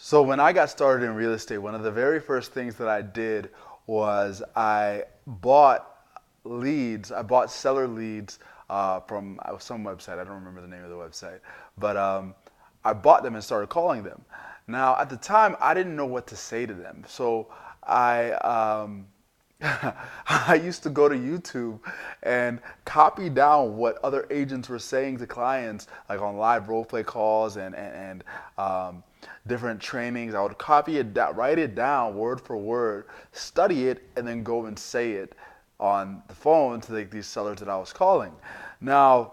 So when I got started in real estate, one of the very first things that I did was I bought leads. I bought seller leads from some website. I don't remember the name of the website, but I bought them and started calling them. Now at the time, I didn't know what to say to them, so I I used to go to YouTube and copy down what other agents were saying to clients, like on live role play calls and different trainings. I would copy it down, write it down word for word, study it, and then go and say it on the phone to like these sellers that I was calling. Now,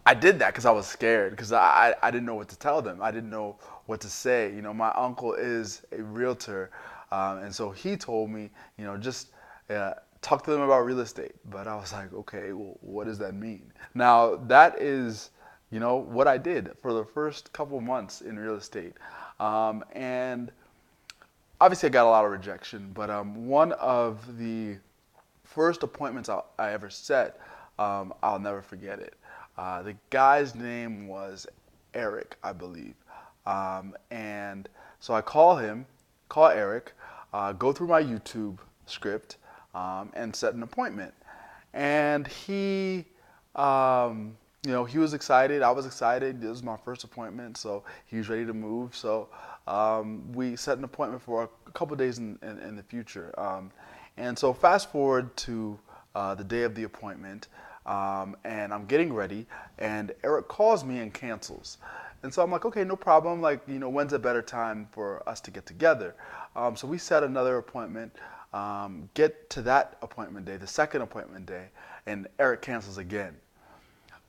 I did that because I was scared because I didn't know what to tell them. I didn't know what to say. You know, my uncle is a realtor, and so he told me, just talk to them about real estate. But I was like, okay, well, what does that mean? Now, that is, what I did for the first couple months in real estate. And obviously, I got a lot of rejection, but one of the first appointments I ever set, I'll never forget it. The guy's name was Eric, I believe. And so I call Eric, go through my YouTube script, and set an appointment. And he was excited. I was excited. This was my first appointment, so he was ready to move. So we set an appointment for a couple of days in the future. And so fast forward to the day of the appointment, and I'm getting ready, and Eric calls me and cancels. And so I'm like, okay, no problem. Like, when's a better time for us to get together? So we set another appointment, get to that appointment day, the second appointment day, and Eric cancels again.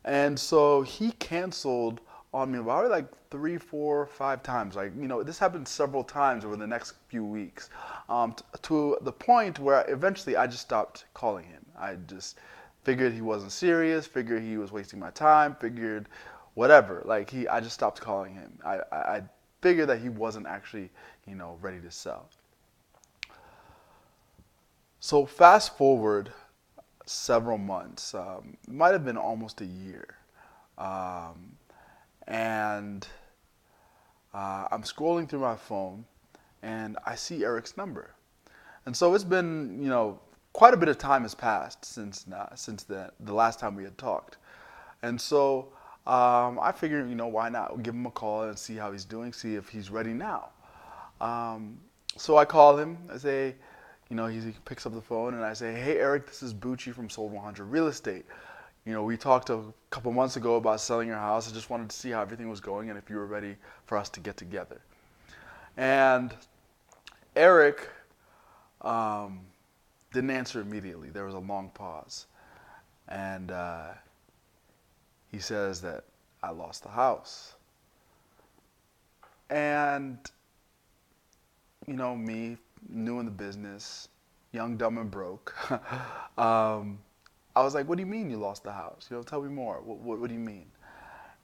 And so he canceled on me about like 3, 4, 5 times. Like, this happened several times over the next few weeks, to the point where eventually I just stopped calling him. I just figured he wasn't serious, figured he was wasting my time, figured whatever. Like, I just stopped calling him. I figured that he wasn't actually, ready to sell. So fast forward several months, might have been almost a year. Um, and I'm scrolling through my phone and I see Eric's number. And so it's been, quite a bit of time has passed since the last time we had talked. And so I figured, why not give him a call and see how he's doing, see if he's ready now. Um, so I call him. I say, he picks up the phone and I say, hey, Eric, this is Buchi from Sold 100 Real Estate. We talked a couple months ago about selling your house. I just wanted to see how everything was going and if you were ready for us to get together. And Eric um, didn't answer immediately. There was a long pause. And he says that I lost the house. And, me, new in the business, young, dumb, and broke, I was like, what do you mean you lost the house? Tell me more. What do you mean?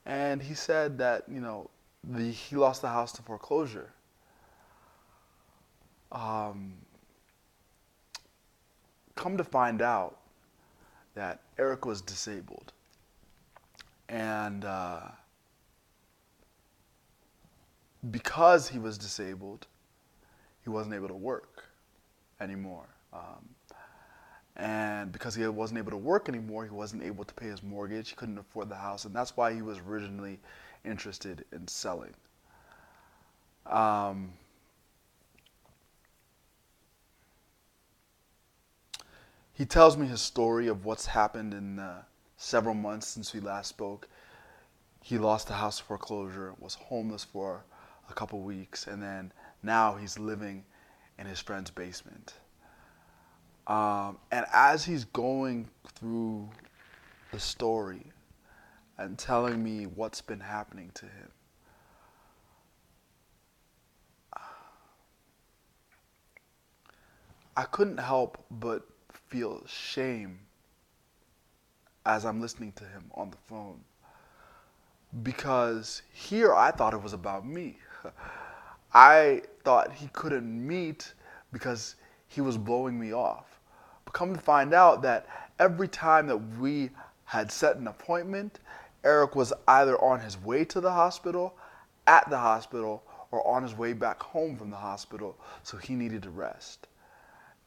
And he said that, he lost the house to foreclosure. Um, Come to find out that Eric was disabled. And because he was disabled, he wasn't able to work anymore. And because he wasn't able to work anymore, he wasn't able to pay his mortgage. He couldn't afford the house, and that's why he was originally interested in selling. Um, he tells me his story of what's happened in several months since we last spoke. He lost the house to foreclosure, was homeless for a couple weeks, and then now he's living in his friend's basement. And as he's going through the story and telling me what's been happening to him, I couldn't help but feel shame as I'm listening to him on the phone. Because here I thought it was about me. I thought he couldn't meet because he was blowing me off. But come to find out that every time that we had set an appointment, Eric was either on his way to the hospital, at the hospital, or on his way back home from the hospital, so he needed to rest.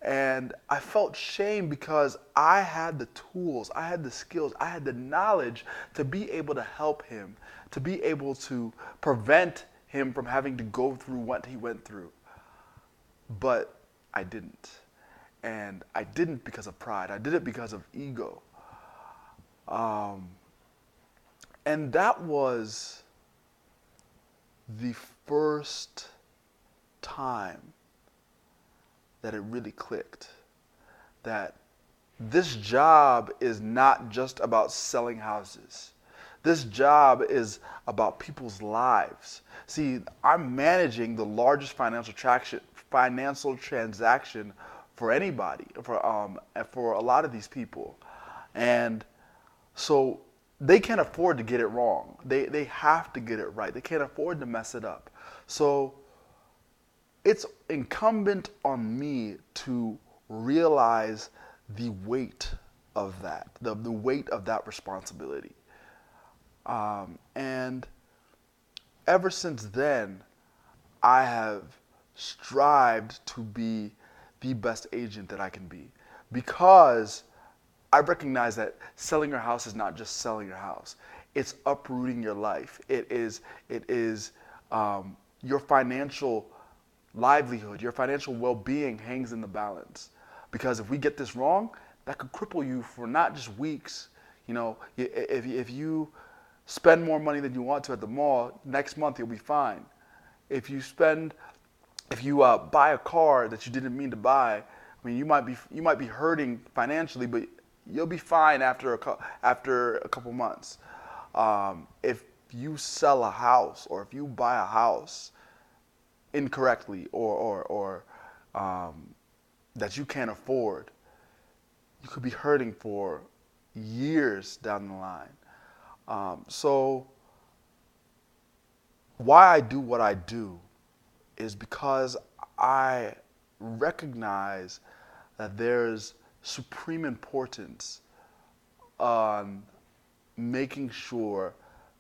And I felt shame because I had the tools, I had the skills, I had the knowledge to be able to help him, to be able to prevent him from having to go through what he went through. But I didn't. And I didn't because of pride. I did it because of ego. Um, and that was the first time that it really clicked. That this job is not just about selling houses. This job is about people's lives. See, I'm managing the largest financial transaction for anybody, for a lot of these people, and so they can't afford to get it wrong. They have to get it right. They can't afford to mess it up. So it's incumbent on me to realize the weight of that, the weight of that responsibility. And ever since then, I have strived to be the best agent that I can be, because I recognize that selling your house is not just selling your house. It's uprooting your life. It is your financial livelihood, your financial well-being hangs in the balance. Because if we get this wrong, that could cripple you for not just weeks. You know, if you spend more money than you want to at the mall, next month you'll be fine. If you spend, if you buy a car that you didn't mean to buy, I mean, you might be hurting financially, but you'll be fine after a couple months. If you sell a house, or if you buy a house incorrectly, or that you can't afford, you could be hurting for years down the line. So why I do what I do is because I recognize that there's supreme importance on making sure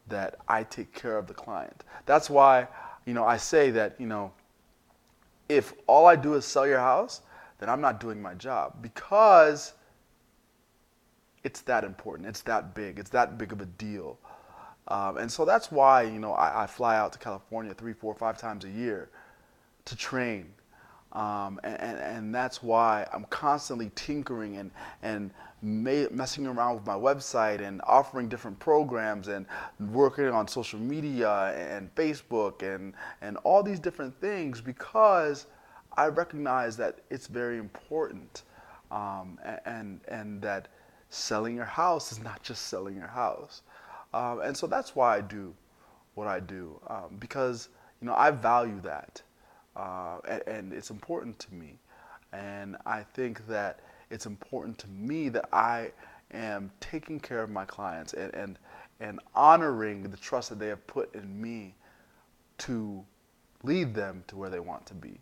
that I take care of the client. That's why, I say that, if all I do is sell your house, then I'm not doing my job, because it's that important. It's that big. It's that big of a deal. And so that's why, I fly out to California 3, 4, 5 times a year to train. And that's why I'm constantly tinkering and messing around with my website and offering different programs and working on social media and Facebook and all these different things, because I recognize that it's very important, and that selling your house is not just selling your house. And so that's why I do what I do, because I value that, and it's important to me. And I think that it's important to me that I am taking care of my clients, and honoring the trust that they have put in me to lead them to where they want to be.